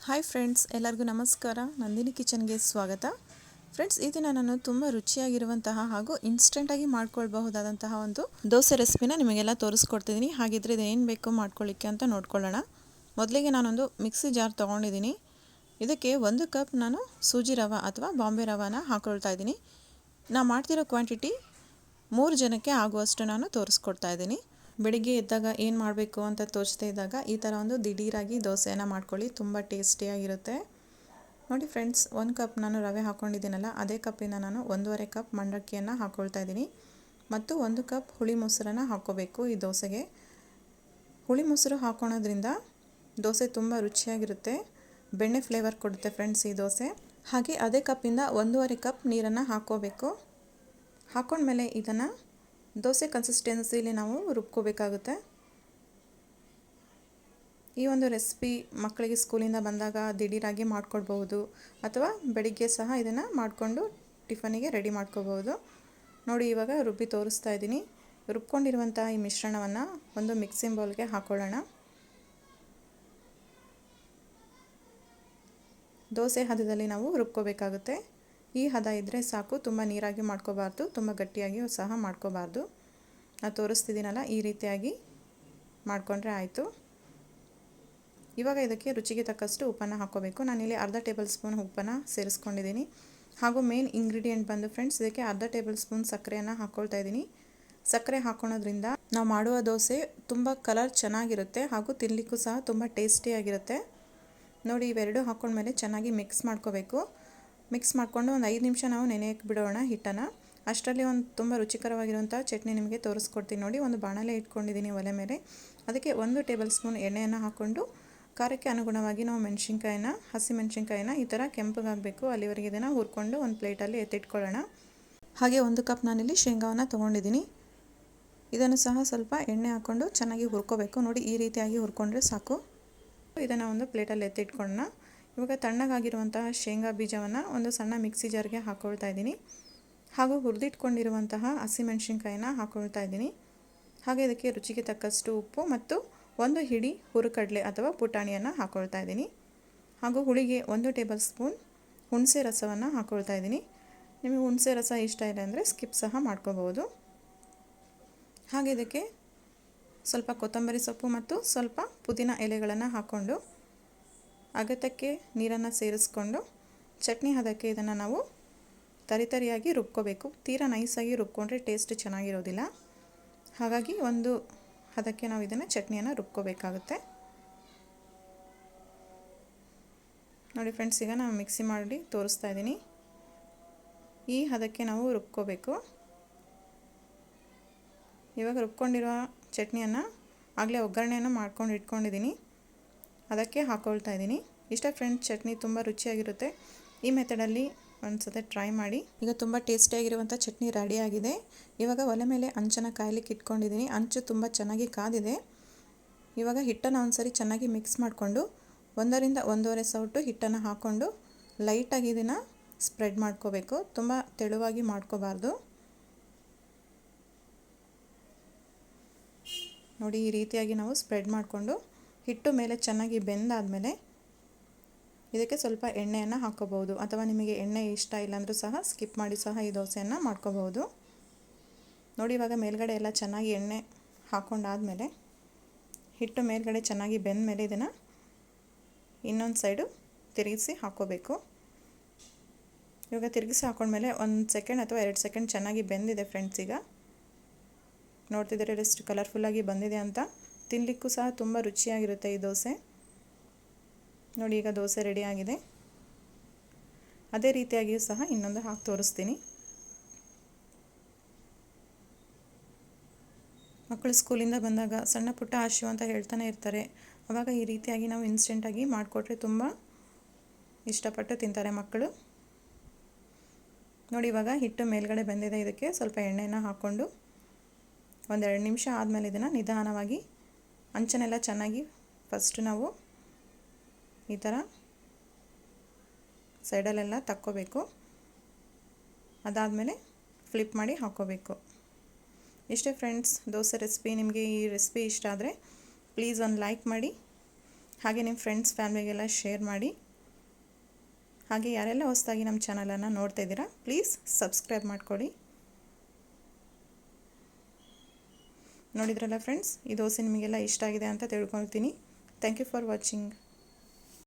Hi friends, ಎಲ್ಲರಿಗೂ ನಮಸ್ಕಾರ. ನಂದಿನಿ ಕಿಚನ್ಗೆ ಸ್ವಾಗತ. ಫ್ರೆಂಡ್ಸ್, ಈ ದಿನ ನಾನು ತುಂಬ ರುಚಿಯಾಗಿರುವಂತಹ ಹಾಗೂ ಇನ್ಸ್ಟೆಂಟಾಗಿ ಮಾಡ್ಕೊಳ್ಬಹುದಾದಂತಹ ಒಂದು ದೋಸೆ ರೆಸಿಪಿನ ನಿಮಗೆಲ್ಲ ತೋರಿಸ್ಕೊಡ್ತಿದ್ದೀನಿ. ಹಾಗಿದ್ರೆ ಇದೇನು ಬೇಕು ಮಾಡ್ಕೊಳ್ಳಿಕ್ಕೆ ಅಂತ ನೋಡ್ಕೊಳ್ಳೋಣ. ಮೊದಲಿಗೆ ನಾನೊಂದು ಮಿಕ್ಸಿ ಜಾರ್ ತೊಗೊಂಡಿದ್ದೀನಿ. ಇದಕ್ಕೆ 1 ಕಪ್ ನಾನು ಸೂಜಿ ರವೆ ಅಥವಾ ಬಾಂಬೆ ರವಾನ ಹಾಕ್ಕೊಳ್ತಾ ಇದ್ದೀನಿ. ನಾನು ಮಾಡ್ತಿರೋ ಕ್ವಾಂಟಿಟಿ 3 ಜನಕ್ಕೆ ಆಗುವಷ್ಟು ನಾನು ತೋರಿಸ್ಕೊಡ್ತಾ ಇದ್ದೀನಿ. ಬೆಳಿಗ್ಗೆ ಎದ್ದಾಗ ಏನು ಮಾಡಬೇಕು ಅಂತ ತೋರಿಸ್ತಾ ಇದ್ದಾಗ ಈ ಥರ ಒಂದು ದಿಢೀರಾಗಿ ದೋಸೆಯನ್ನು ಮಾಡ್ಕೊಳ್ಳಿ, ತುಂಬ ಟೇಸ್ಟಿಯಾಗಿರುತ್ತೆ. ನೋಡಿ ಫ್ರೆಂಡ್ಸ್, 1 ಕಪ್ ನಾನು ರವೆ ಹಾಕ್ಕೊಂಡಿದ್ದೀನಲ್ಲ, ಅದೇ ಕಪ್ಪಿಂದ ನಾನು 1.5 ಕಪ್ ಮಂಡಕ್ಕಿಯನ್ನು ಹಾಕ್ಕೊಳ್ತಾ ಇದ್ದೀನಿ. ಮತ್ತು 1 ಕಪ್ ಹುಳಿ ಮೊಸರನ್ನು ಹಾಕ್ಕೋಬೇಕು ಈ ದೋಸೆಗೆ. ಹುಳಿ ಮೊಸರು ಹಾಕ್ಕೊಳೋದ್ರಿಂದ ದೋಸೆ ತುಂಬ ರುಚಿಯಾಗಿರುತ್ತೆ, ಬೆಣ್ಣೆ ಫ್ಲೇವರ್ ಕೊಡುತ್ತೆ ಫ್ರೆಂಡ್ಸ್ ಈ ದೋಸೆ. ಹಾಗೆ ಅದೇ ಕಪ್ಪಿಂದ 1.5 ಕಪ್ ನೀರನ್ನು ಹಾಕ್ಕೋಬೇಕು. ಹಾಕ್ಕೊಂಡ್ಮೇಲೆ ಇದನ್ನು ದೋಸೆ ಕನ್ಸಿಸ್ಟೆನ್ಸಿಲಿ ನಾವು ರುಬ್ಕೋಬೇಕಾಗುತ್ತೆ. ಈ ಒಂದು ರೆಸಿಪಿ ಮಕ್ಕಳಿಗೆ ಸ್ಕೂಲಿಂದ ಬಂದಾಗ ದಿಢೀರಾಗಿ ಮಾಡ್ಕೊಳ್ಬಹುದು, ಅಥವಾ ಬೆಳಿಗ್ಗೆ ಸಹ ಇದನ್ನು ಮಾಡಿಕೊಂಡು ಟಿಫನಿಗೆ ರೆಡಿ ಮಾಡ್ಕೋಬಹುದು. ನೋಡಿ, ಇವಾಗ ರುಬ್ಬಿ ತೋರಿಸ್ತಾ ಇದ್ದೀನಿ. ರುಬ್ಕೊಂಡಿರುವಂಥ ಈ ಮಿಶ್ರಣವನ್ನು ಒಂದು ಮಿಕ್ಸಿಂಗ್ ಬೌಲ್ಗೆ ಹಾಕ್ಕೊಳ್ಳೋಣ. ದೋಸೆ ಹದದಲ್ಲಿ ನಾವು ರುಬ್ಕೋಬೇಕಾಗುತ್ತೆ. ಈ ಹದ ಇದ್ದರೆ ಸಾಕು, ತುಂಬ ನೀರಾಗಿ ಮಾಡ್ಕೋಬಾರ್ದು, ತುಂಬ ಗಟ್ಟಿಯಾಗಿ ಸಹ ಮಾಡ್ಕೋಬಾರ್ದು. ನಾನು ತೋರಿಸ್ತಿದ್ದೀನಲ್ಲ, ಈ ರೀತಿಯಾಗಿ ಮಾಡಿಕೊಂಡ್ರೆ ಆಯಿತು. ಇವಾಗ ಇದಕ್ಕೆ ರುಚಿಗೆ ತಕ್ಕಷ್ಟು ಉಪ್ಪನ್ನು ಹಾಕ್ಕೋಬೇಕು. ನಾನಿಲ್ಲಿ ಅರ್ಧ ಟೇಬಲ್ ಸ್ಪೂನ್ ಉಪ್ಪನ್ನು ಸೇರಿಸ್ಕೊಂಡಿದ್ದೀನಿ. ಹಾಗೂ ಮೇನ್ ಇಂಗ್ರೀಡಿಯೆಂಟ್ ಬಂದು ಫ್ರೆಂಡ್ಸ್, ಇದಕ್ಕೆ ಅರ್ಧ ಟೇಬಲ್ ಸ್ಪೂನ್ ಸಕ್ಕರೆಯನ್ನು ಹಾಕ್ಕೊಳ್ತಾ ಇದ್ದೀನಿ. ಸಕ್ಕರೆ ಹಾಕ್ಕೊಳೋದ್ರಿಂದ ನಾವು ಮಾಡುವ ದೋಸೆ ತುಂಬ ಕಲರ್ ಚೆನ್ನಾಗಿರುತ್ತೆ ಹಾಗೂ ತಿನ್ನಲಿಕ್ಕೂ ಸಹ ತುಂಬ ಟೇಸ್ಟಿಯಾಗಿರುತ್ತೆ. ನೋಡಿ, ಇವೆರಡು ಹಾಕ್ಕೊಂಡ್ಮೇಲೆ ಚೆನ್ನಾಗಿ ಮಿಕ್ಸ್ ಮಾಡ್ಕೋಬೇಕು. ಮಿಕ್ಸ್ ಮಾಡಿಕೊಂಡು ಒಂದು 5 ನಿಮಿಷ ನಾವು ನೆನೆಯಕ್ಕೆ ಬಿಡೋಣ ಹಿಟ್ಟನ್ನು. ಅಷ್ಟರಲ್ಲಿ ಒಂದು ತುಂಬ ರುಚಿಕರವಾಗಿರುವಂಥ ಚಟ್ನಿ ನಿಮಗೆ ತೋರಿಸ್ಕೊಡ್ತೀನಿ. ನೋಡಿ, ಒಂದು ಬಾಣಲೆ ಇಟ್ಕೊಂಡಿದ್ದೀನಿ ಒಲೆ ಮೇಲೆ. ಅದಕ್ಕೆ 1 ಟೇಬಲ್ ಸ್ಪೂನ್ ಎಣ್ಣೆಯನ್ನು ಹಾಕ್ಕೊಂಡು ಖಾರಕ್ಕೆ ಅನುಗುಣವಾಗಿ ನಾವು ಹಸಿಮೆಣಸಿನ್ಕಾಯಿನ ಈ ಥರ ಕೆಂಪಗಾಗಬೇಕು ಅಲ್ಲಿವರೆಗೆ ಇದನ್ನು ಹುರ್ಕೊಂಡು ಒಂದು ಪ್ಲೇಟಲ್ಲಿ ಎತ್ತಿಟ್ಕೊಳ್ಳೋಣ. ಹಾಗೆ 1 ಕಪ್ ನಾನಿಲ್ಲಿ ಶೇಂಗಾವನ್ನು ತೊಗೊಂಡಿದ್ದೀನಿ. ಇದನ್ನು ಸಹ ಸ್ವಲ್ಪ ಎಣ್ಣೆ ಹಾಕ್ಕೊಂಡು ಚೆನ್ನಾಗಿ ಹುರ್ಕೋಬೇಕು. ನೋಡಿ, ಈ ರೀತಿಯಾಗಿ ಹುರ್ಕೊಂಡ್ರೆ ಸಾಕು. ಇದನ್ನು ಒಂದು ಪ್ಲೇಟಲ್ಲಿ ಎತ್ತಿಟ್ಕೊಳ್ಳೋಣ. ಇವಾಗ ತಣ್ಣಗಾಗಿರುವಂತಹ ಶೇಂಗಾ ಬೀಜವನ್ನು ಒಂದು ಸಣ್ಣ ಮಿಕ್ಸಿ ಜಾರ್ಗೆ ಹಾಕ್ಕೊಳ್ತಾ ಇದ್ದೀನಿ. ಹಾಗೂ ಹುರಿದಿಟ್ಕೊಂಡಿರುವಂತಹ ಹಸಿಮೆಣಸಿನ್ಕಾಯಿನ ಹಾಕ್ಕೊಳ್ತಾ ಇದ್ದೀನಿ. ಹಾಗೆ ಇದಕ್ಕೆ ರುಚಿಗೆ ತಕ್ಕಷ್ಟು ಉಪ್ಪು ಮತ್ತು 1 ಹಿಡಿ ಹುರುಕಡಲೆ ಅಥವಾ ಪುಟಾಣಿಯನ್ನು ಹಾಕ್ಕೊಳ್ತಾ ಇದ್ದೀನಿ. ಹಾಗೂ ಹುಳಿಗೆ 1 ಟೇಬಲ್ ಸ್ಪೂನ್ ಹುಣಸೆ ರಸವನ್ನು ಹಾಕ್ಕೊಳ್ತಾ ಇದ್ದೀನಿ. ನಿಮಗೆ ಹುಣಸೆ ರಸ ಇಷ್ಟ ಇಲ್ಲ ಅಂದರೆ ಸ್ಕಿಪ್ ಸಹ ಮಾಡ್ಕೋಬಹುದು. ಹಾಗೆ ಇದಕ್ಕೆ ಸ್ವಲ್ಪ ಕೊತ್ತಂಬರಿ ಸೊಪ್ಪು ಮತ್ತು ಸ್ವಲ್ಪ ಪುದೀನ ಎಲೆಗಳನ್ನು ಹಾಕ್ಕೊಂಡು ಅಗತ್ಯಕ್ಕೆ ನೀರನ್ನು ಸೇರಿಸ್ಕೊಂಡು ಚಟ್ನಿ ಹದಕ್ಕೆ ಇದನ್ನು ನಾವು ತರಿತರಿಯಾಗಿ ರುಬ್ಕೋಬೇಕು. ತೀರಾ ನೈಸಾಗಿ ರುಬ್ಕೊಂಡ್ರೆ ಟೇಸ್ಟ್ ಚೆನ್ನಾಗಿರೋದಿಲ್ಲ. ಹಾಗಾಗಿ ಒಂದು ಹದಕ್ಕೆ ನಾವು ಇದನ್ನು ಚಟ್ನಿಯನ್ನು ರುಬ್ಕೋಬೇಕಾಗುತ್ತೆ. ನೋಡಿ ಫ್ರೆಂಡ್ಸ್, ಈಗ ನಾನು ಮಿಕ್ಸಿ ಮಾಡಿ ತೋರಿಸ್ತಾ ಇದ್ದೀನಿ. ಈ ಹದಕ್ಕೆ ನಾವು ರುಬ್ಕೋಬೇಕು. ಇವಾಗ ರುಬ್ಕೊಂಡಿರೋ ಚಟ್ನಿಯನ್ನು ಆಗಲೇ ಒಗ್ಗರಣೆಯನ್ನು ಮಾಡ್ಕೊಂಡು ಇಟ್ಕೊಂಡಿದ್ದೀನಿ, ಅದಕ್ಕೆ ಹಾಕ್ಕೊಳ್ತಾ ಇದ್ದೀನಿ. ಇಷ್ಟ ಫ್ರೆಂಡ್ಸ್, ಚಟ್ನಿ ತುಂಬ ರುಚಿಯಾಗಿರುತ್ತೆ. ಈ ಮೆಥಡಲ್ಲಿ ಒಂದು ಸತಿ ಟ್ರೈ ಮಾಡಿ. ಈಗ ತುಂಬ ಟೇಸ್ಟಿಯಾಗಿರುವಂಥ ಚಟ್ನಿ ರೆಡಿಯಾಗಿದೆ. ಇವಾಗ ಒಲೆ ಮೇಲೆ ಹಂಚನ್ನು ಕಾಯಲಿಕ್ಕೆ ಇಟ್ಕೊಂಡಿದ್ದೀನಿ. ಹಂಚು ತುಂಬ ಚೆನ್ನಾಗಿ ಕಾದಿದೆ. ಇವಾಗ ಹಿಟ್ಟನ್ನು ಒಂದ್ಸರಿ ಚೆನ್ನಾಗಿ ಮಿಕ್ಸ್ ಮಾಡಿಕೊಂಡು 1 ರಿಂದ 1.5 ಸೌಟು ಹಿಟ್ಟನ್ನು ಹಾಕ್ಕೊಂಡು ಲೈಟಾಗಿ ಇದನ್ನು ಸ್ಪ್ರೆಡ್ ಮಾಡ್ಕೋಬೇಕು. ತುಂಬ ತೆಳುವಾಗಿ ಮಾಡ್ಕೋಬಾರ್ದು. ನೋಡಿ, ಈ ರೀತಿಯಾಗಿ ನಾವು ಸ್ಪ್ರೆಡ್ ಮಾಡಿಕೊಂಡು ಹಿಟ್ಟು ಮೇಲೆ ಚೆನ್ನಾಗಿ ಬೆಂದಾದಮೇಲೆ ಇದಕ್ಕೆ ಸ್ವಲ್ಪ ಎಣ್ಣೆಯನ್ನು ಹಾಕ್ಕೋಬಹುದು, ಅಥವಾ ನಿಮಗೆ ಎಣ್ಣೆ ಇಷ್ಟ ಇಲ್ಲಾಂದರೂ ಸಹ ಸ್ಕಿಪ್ ಮಾಡಿ ಸಹ ಈ ದೋಸೆಯನ್ನು ಮಾಡ್ಕೋಬಹುದು. ನೋಡಿ, ಇವಾಗ ಮೇಲ್ಗಡೆ ಎಲ್ಲ ಚೆನ್ನಾಗಿ ಎಣ್ಣೆ ಹಾಕ್ಕೊಂಡಾದಮೇಲೆ ಹಿಟ್ಟು ಮೇಲ್ಗಡೆ ಚೆನ್ನಾಗಿ ಬೆಂದ ಮೇಲೆ ಇದನ್ನು ಇನ್ನೊಂದು ಸೈಡು ತಿರುಗಿಸಿ ಹಾಕ್ಕೋಬೇಕು. ಇವಾಗ ತಿರುಗಿಸಿ ಹಾಕ್ಕೊಂಡ್ಮೇಲೆ 1 ಸೆಕೆಂಡ್ ಅಥವಾ 2 ಸೆಕೆಂಡ್ ಚೆನ್ನಾಗಿ ಬೆಂದಿದೆ ಫ್ರೆಂಡ್ಸ್. ಈಗ ನೋಡ್ತಿದ್ದಾರೆ ಎಷ್ಟು ಕಲರ್ಫುಲ್ಲಾಗಿ ಬಂದಿದೆ ಅಂತ. ತಿನ್ನಲಿಕ್ಕೂ ಸಹ ತುಂಬ ರುಚಿಯಾಗಿರುತ್ತೆ ಈ ದೋಸೆ. ನೋಡಿ, ಈಗ ದೋಸೆ ರೆಡಿ ಆಗಿದೆ. ಅದೇ ರೀತಿಯಾಗಿಯೂ ಸಹ ಇನ್ನೊಂದು ಹಾಕಿ ತೋರಿಸ್ತೀನಿ. ಮಕ್ಕಳು ಸ್ಕೂಲಿಂದ ಬಂದಾಗ ಸಣ್ಣ ಪುಟ್ಟ ಹಸಿವು ಅಂತ ಹೇಳ್ತಾನೆ ಇರ್ತಾರೆ. ಆವಾಗ ಈ ರೀತಿಯಾಗಿ ನಾವು ಇನ್ಸ್ಟೆಂಟಾಗಿ ಮಾಡಿಕೊಟ್ರೆ ತುಂಬ ಇಷ್ಟಪಟ್ಟು ತಿಂತಾರೆ ಮಕ್ಕಳು. ನೋಡಿ, ಇವಾಗ ಹಿಟ್ಟು ಮೇಲ್ಗಡೆ ಬಂದಿದೆ. ಇದಕ್ಕೆ ಸ್ವಲ್ಪ ಎಣ್ಣೆನ ಹಾಕ್ಕೊಂಡು 1-2 ನಿಮಿಷ ಆದಮೇಲೆ ಇದನ್ನು ನಿಧಾನವಾಗಿ ಹಂಚನೆಲ್ಲ ಚೆನ್ನಾಗಿ ಫಸ್ಟ್ ನಾವು ಈ ಥರ ಸೈಡಲ್ಲೆಲ್ಲ ತಕ್ಕೋಬೇಕು. ಅದಾದಮೇಲೆ ಫ್ಲಿಪ್ ಮಾಡಿ ಹಾಕ್ಕೋಬೇಕು. ಇಷ್ಟೇ ಫ್ರೆಂಡ್ಸ್, ದೋಸೆ ರೆಸಿಪಿ. ನಿಮಗೆ ಈ ರೆಸಿಪಿ ಇಷ್ಟ ಆದರೆ ಪ್ಲೀಸ್ ಒಂದು ಲೈಕ್ ಮಾಡಿ. ಹಾಗೆ ನಿಮ್ಮ ಫ್ರೆಂಡ್ಸ್ ಫ್ಯಾಮಿಲಿಗೆಲ್ಲ ಶೇರ್ ಮಾಡಿ. ಹಾಗೆ ಯಾರೆಲ್ಲ ಹೊಸದಾಗಿ ನಮ್ಮ ಚಾನಲನ್ನು ನೋಡ್ತಾ ಇದ್ದೀರಾ ಪ್ಲೀಸ್ ಸಬ್ಸ್ಕ್ರೈಬ್ ಮಾಡ್ಕೊಳ್ಳಿ. ನೋಡಿದ್ರಲ್ಲ ಫ್ರೆಂಡ್ಸ್, ಈ ದೋಸೆ ನಿಮಗೆಲ್ಲ ಇಷ್ಟ ಆಗಿದೆ ಅಂತ ತಿಳ್ಕೊಳ್ತೀನಿ. Thank you for watching.